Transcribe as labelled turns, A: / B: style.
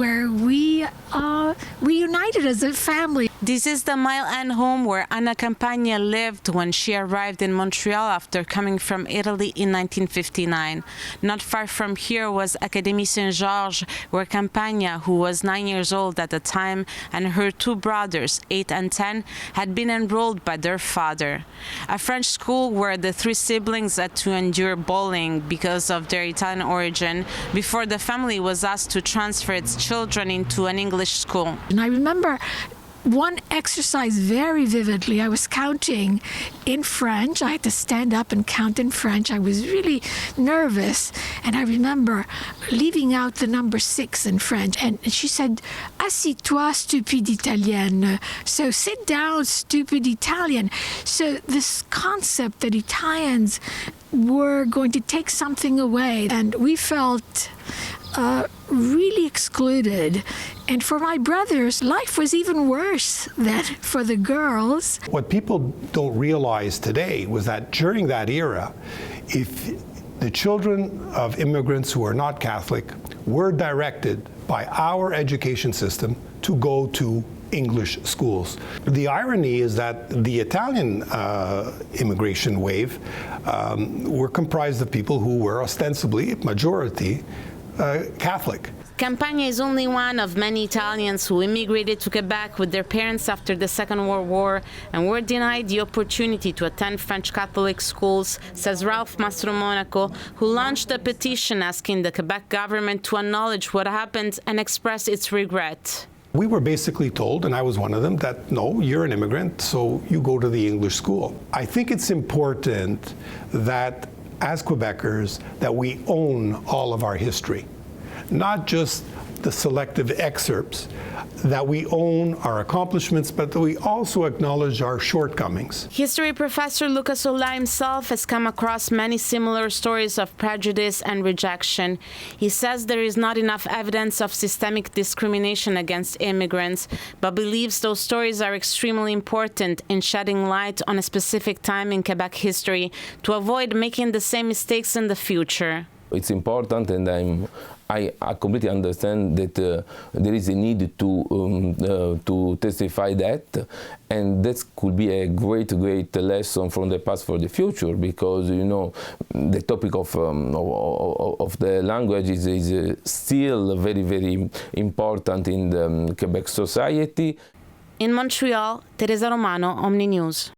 A: where we reunited as a family.
B: This is the Mile End home where Anna Campagna lived when she arrived in Montreal after coming from Italy in 1959. Not far from here was Académie Saint-Georges, where Campagna, who was 9 years old at the time, and her two brothers, 8 and 10, had been enrolled by their father. A French school where the three siblings had to endure bullying because of their Italian origin before the family was asked to transfer its children into an English school.
A: And I remember one exercise very vividly. I was counting in French. I had to stand up and count in French. I was really nervous. And I remember leaving out the number 6 in French. And she said, "Assis-toi, stupide Italienne." So sit down, stupid Italian. So this concept that Italians were going to take something away. And we felt really excluded. And for my brothers, life was even worse than for the girls.
C: What people don't realize today was that during that era, if the children of immigrants who are not Catholic were directed by our education system to go to English schools. The irony is that the Italian immigration wave were comprised of people who were ostensibly, majority, Catholic.
B: Campagna is only one of many Italians who immigrated to Quebec with their parents after the Second World War and were denied the opportunity to attend French Catholic schools, says Ralph Mastromonaco, who launched a petition asking the Quebec government to acknowledge what happened and express its regret.
C: We were basically told, and I was one of them, that no, you're an immigrant, so you go to the English school. I think it's important that as Quebecers that we own all of our history, not just the selective excerpts, that we own our accomplishments, but that we also acknowledge our shortcomings.
B: History professor Lucas Ola himself has come across many similar stories of prejudice and rejection. He says there is not enough evidence of systemic discrimination against immigrants, but believes those stories are extremely important in shedding light on a specific time in Quebec history to avoid making the same mistakes in the future.
D: It's important, and I completely understand that there is a need to testify that, and that could be a great lesson from the past for the future, because you know the topic of the language is still very important in the Quebec society.
B: In Montreal, Teresa Romano, Omni News.